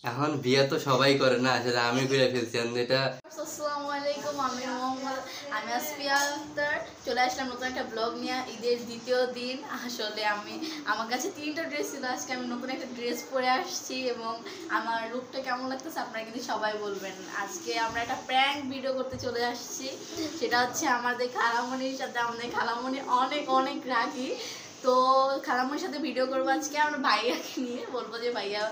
এখন বিয়ে তো সবাই করে না, সেটা আমি করে ফেলছি এটা। আসসালামু আলাইকুম, আমি মোহাম্মদ, আমি আসফিয়া আক্তার। চলে আসলাম নতুন একটা ব্লগ নিয়ে। ঈদের দ্বিতীয় দিন। আসলে আমার কাছে 3টা ড্রেস ছিল, আজকে আমি নতুন একটা ড্রেস পরে আসছি এবং আমার লুকটা কেমন লাগতেছে আপনারা কিন্তু সবাই বলবেন। আজকে আমরা একটা প্র্যাঙ্ক ভিডিও করতে চলে আসছি, সেটা হচ্ছে আমাদের খালামণির সাথে। আমাদের খালামণি অনেক অনেক রাগী, তো খালামণির সাথে ভিডিও করবো আজকে আমরা ভাইয়াকে নিয়ে। বলবো যে ভাইয়া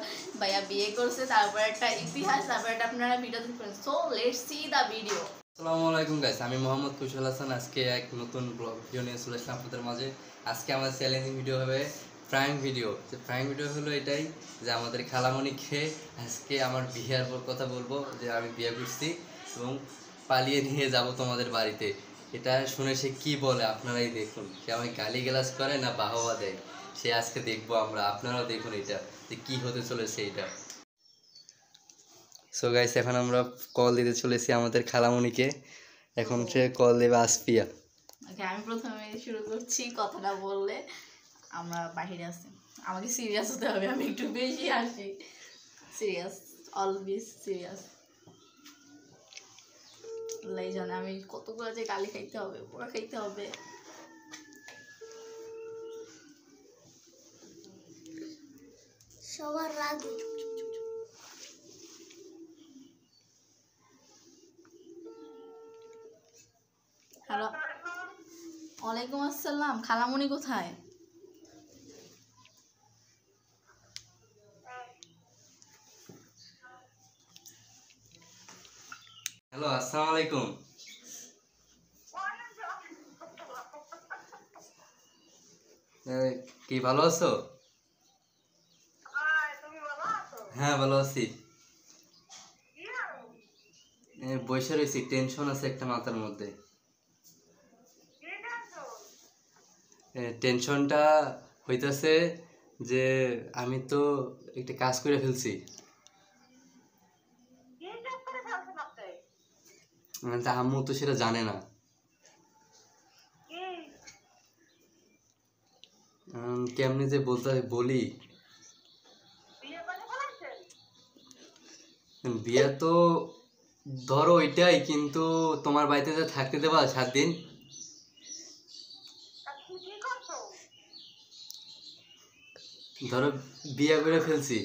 ভাইয়া বিয়ে করছে, তারপর একটা ইতিহাস, তারপর একটা আপনারা ভিডিও দেখবেন। So let's see the video. আসসালামু আলাইকুম গাইস, আমি মোহাম্মদ কুশল হাসান। আজকে এক নতুন ব্লগ ভিডিও নিয়ে চলে আসলাম আপনাদের মাঝে। আজকে আমাদের চ্যালেঞ্জিং ভিডিও হবে প্র্যাঙ্ক ভিডিও। যে প্র্যাঙ্ক ভিডিও হলো এটাই যে আমাদের খালামণিকে আজকে আমার বিয়ের কথা বলবো, যে আমি বিয়ে করছি এবং পালিয়ে নিয়ে যাব তোমাদের বাড়িতে। এটা শুনে সে কি বলে আপনারাই দেখুন, সে আমাকে গালিগালাজ করে না বাহবা দেয়, সে আজকে দেখবো আমরা। আপনারাও দেখুন এটা যে কি হতে চলেছে এটা। সো গাইস, এখন আমরা কল দিতে চলেছি আমাদের খালামণিকে। এখন সে কল দেবে আসফিয়া। ওকে, আমি প্রথমে শুরু করছি। কথাটা বললে আমরা বাহিরে আছি, আমাকে সিরিয়াস হতে হবে, আমি একটু বেশি হাসি। Serious, always serious. এই জন্য আমি কতগুলো যে গালি খাইতে হবে, পোড়া খাইতে হবে। সবার রাগে। হ্যালো, ওয়ালাইকুম আসসালাম। খালামণি কোথায়? হ্যালো, আসসালামু আলাইকুম। কি ভালো আছো? হ্যাঁ ভালো আছি। বসে রয়েছি, টেনশন আছে একটা মাথার মধ্যে। টেনশনটা হইতেছে যে আমি তো একটা কাজ করে ফেলছি। আম্মু তো সেটা জানে না। কেমনি যে বলি। বিয়ে তো ধরো ওইটাই, কিন্তু তোমার বাড়িতে যে থাকতে দেবা 7 দিন। ধরো বিয়ে করে ফেলছি।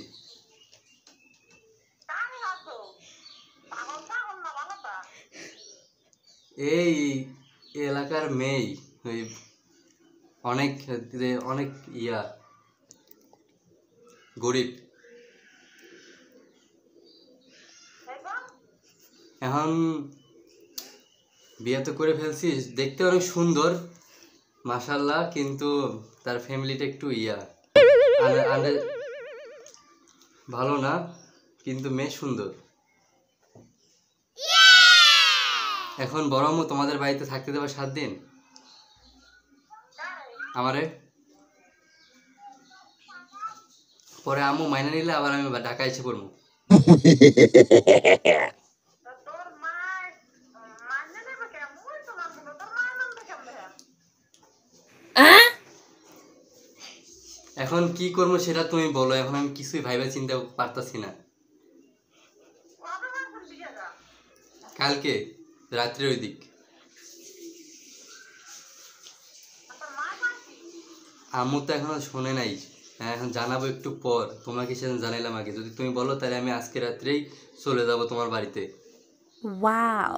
এই এলাকার মেয়ে, ওই অনেক অনেক গরিব। এখন বিয়ে তো করে ফেলছি, দেখতে অনেক সুন্দর মাশাআল্লাহ, কিন্তু তার ফ্যামিলিটা একটু ভালো না, কিন্তু মেয়ে সুন্দর। এখন বড় আম্মু তোমাদের বাড়িতে থাকতে দেবে 7 দিন আমারে। পরে আম্মু মাইনা নিলে আবার আমি ঢাকা এসে পড়বো। এখন কি করবো সেটা তুমি বলো, এখন আমি কিছুই ভাইবা চিন্তা পারতাছি না। কালকে রাত্রে ওই দিক। আম্মু তো এখনো শোনে নাই, এখন জানাবো একটু পর। তোমাকে সেদিন জানাইলাম আগে, যদি তুমি বলো তাহলে আমি আজকে রাত্রেই চলে যাব তোমার বাড়িতে। ওয়াও।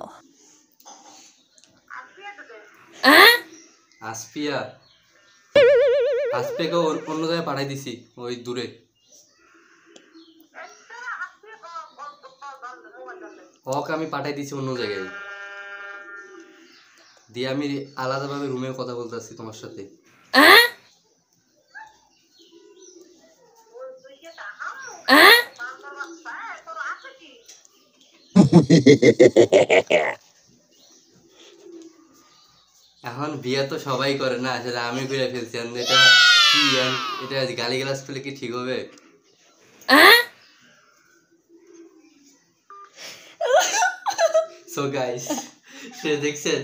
আসফিয়া, আসফিয়াকে অন্য জায়গায় পাঠাই দিছি, ওই দূরে। ওকে আমি পাঠাই দিছি অন্য জায়গায় দিয়ে, আমি আলাদাভাবে রুমে কথা বলতেছি তোমার সাথে। এখন বিয়ে তো সবাই করে না, সেটা আমি করে ফেলছি। এটা কি, এটা গালিগালাজ করলে কি ঠিক হবে? সো গাইস, সে দেখছেন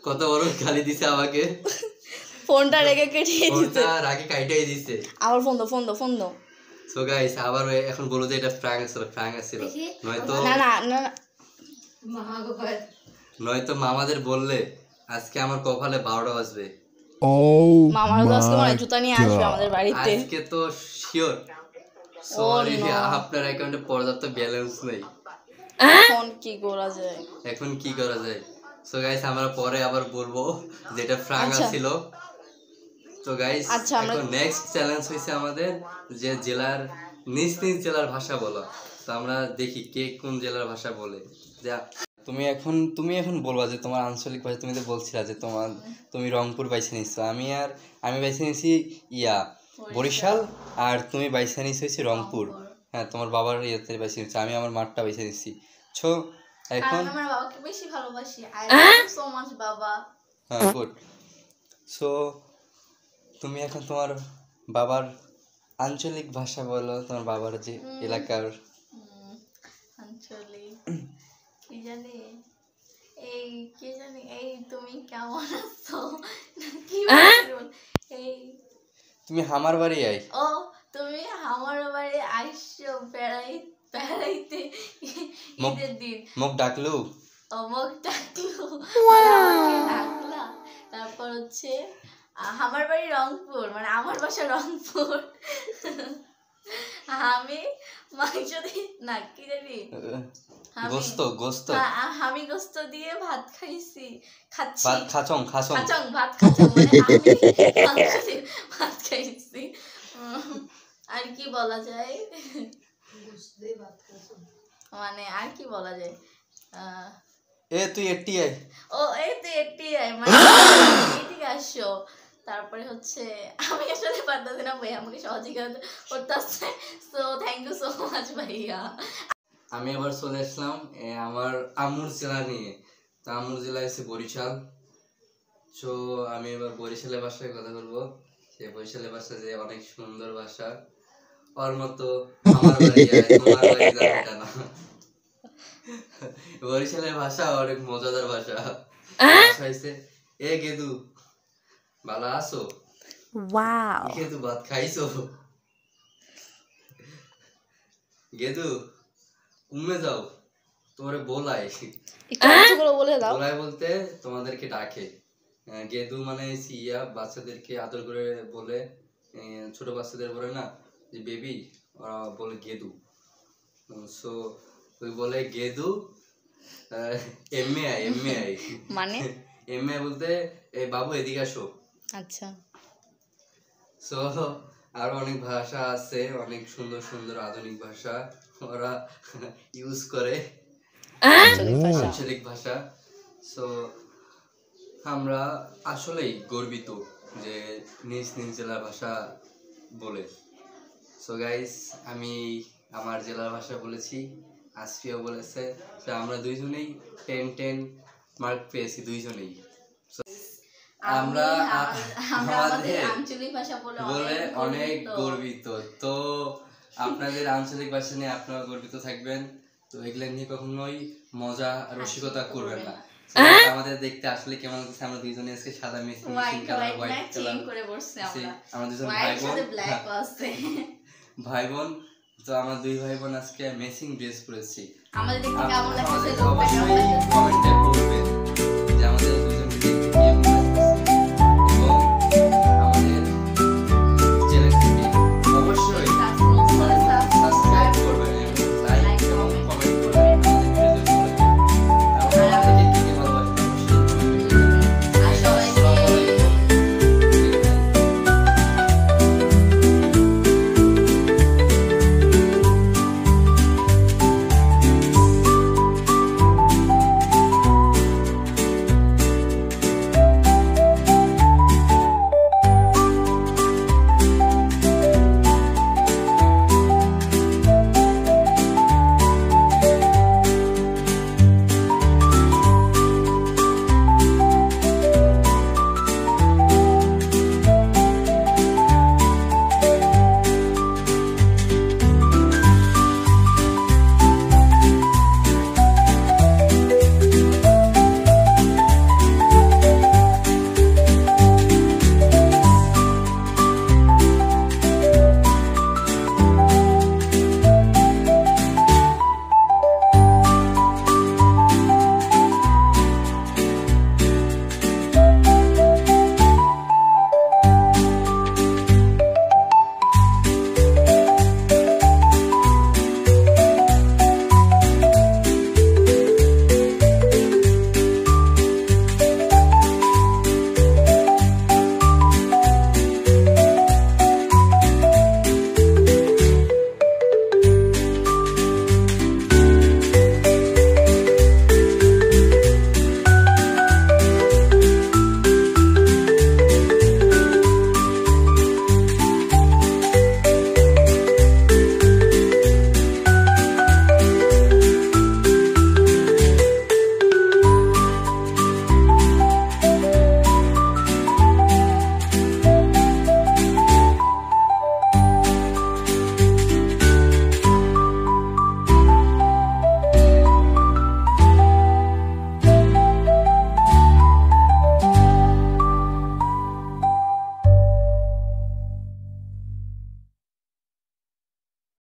কত বড় গালি দিছে আমাকে। ফোনটা রেখে কেটে দিতে ফোনটা রাগে কাইটাই দিছে। আবার ফোন দাও সো গাইস আবার এখন বলো যে এটা প্র্যাঙ্ক ছিল নয়তো না নয়তো মামাদের বললে আজকে আমার কপালে 12টা বাজবে। মামারা তো আজকে মানে জুতা নিয়ে আসবে আমাদের বাড়িতে। আজকে তো শিওর। সরি আপনার অ্যাকাউন্টে পর্যাপ্ত ব্যালেন্স নেই। এখন কি করা যায়? সো গাইস আমরা পরে আবার বলবো যেটা প্র্যাঙ্ক ছিল। তো গাইস এখন নেক্সট চ্যালেঞ্জ হইছে আমাদের যে জেলার নিজ জেলার ভাষা বলো। তো আমরা দেখি কে কোন জেলার ভাষা বলে। যা তুমি এখন বলবা যে তোমার আঞ্চলিক ভাষা। তুমি তো বলছিলা যে তুমি রংপুর বাইছে নিছো। আমি বাইছে নিছি বরিশাল, আর তুমি বাইছে নিছো হচ্ছে রংপুর। হ্যাঁ তোমার বাবার ইয়েতে বাইছে নিছো, আমি আমার মাঠটা বাইছে নিছি। ছো এখন আমার বাবাকে বেশি ভালোবাসি। আই লাভ সো মাচ বাবা। হ্যাঁ গুড। সো তুমি এখন তোমার বাবার আঞ্চলিক ভাষা বলো, তোমার বাবার যে এলাকার আঞ্চলিক কি জানি এই তুমি কেমন আছো কি বল এই তুমি আমার বাড়ি আই। ও তুমি আমার বাড়ি আইসো বেড়াইতে ঈদের দিন। মুখ ডাকলু ডাকলা। তারপর হচ্ছে আমার বাড়ি রংপুর, মানে আমার বাসা রংপুর। আমি মাংস দিয়ে না কি জানি গোস্ত আমি গোস্ত দিয়ে ভাত খাচ্ছি খাচং ভাত খাচং মানে আমি মাংস দিয়ে ভাত খাইছি। আর কি বলা যায়, মানে আর কি বলা যায়, তুই এটি আই। ও এই তুই এটি আই মানে এদিকে আসো। তারপরে হচ্ছে আমি আসলে পারতাছি না ভাই, আমাকে সহযোগিতা করতে আসছে। So thank you so much ভাইয়া। আমি আবার চলে আসলাম আমার আম্মুর জেলা নিয়ে। তো আম্মুর জেলা হচ্ছে বরিশাল। সো আমি এবার বরিশালের ভাষায় কথা বলবো। সে বরিশালের ভাষা যে অনেক সুন্দর ভাষা, ওর মতো আমার বাড়ি তোমার বাড়ি যাবে না। বরিশালের ভাষা অনেক মজাদার ভাষা। হয়েছে গেদু ভালো আছো? ওয়াও গেদু ভাত খাইছো? গেদু উমে যাও তোমারে বলাই বলাই বলতে তোমাদেরকে ডাকে। গেদু মানে বাচ্চাদেরকে আদর করে বলে, ছোট বাচ্চাদের বলে না যে বেবি, ওরা বলে গেদু। সো ওই বলে গেদু এমএ আই মানে এমএ বলতে এই বাবু এদিকে আসো। আচ্ছা। সো আরো অনেক ভাষা আছে, অনেক সুন্দর সুন্দর আধুনিক ভাষা ওরা ইউজ করে, আঞ্চলিক ভাষা। সো আমরা আসলেই গর্বিত যে নিজ জেলার ভাষা বলে। সো গাইস আমি আমার জেলার ভাষা বলেছি, আসফিয়াও বলেছে। তো আমরা দুইজনেই 10 মার্ক পেয়েছি দুইজনেই। আমরা আমাদের আঞ্চলিক ভাষা বলে অনেক গর্বিত। তো আপনাদের আঞ্চলিক ভাষা নিয়ে আপনারা গর্বিত থাকবেন। তো এগুলো নিয়ে কখনোই মজা রসিকতা করবেন না। আমাদের দেখতে আসলে কেমন লাগছে, আমরা দুইজনে আজকে সাদা মেশিন কালার হোয়াইট কালার করে বসছি আমরা। আমরা দুজন ভাই বোন। তো আমরা দুই ভাই বোন আজকে ম্যাচিং ড্রেস পরেছি। আমাদের দেখতে কেমন লাগছে কমেন্টে বলবেন।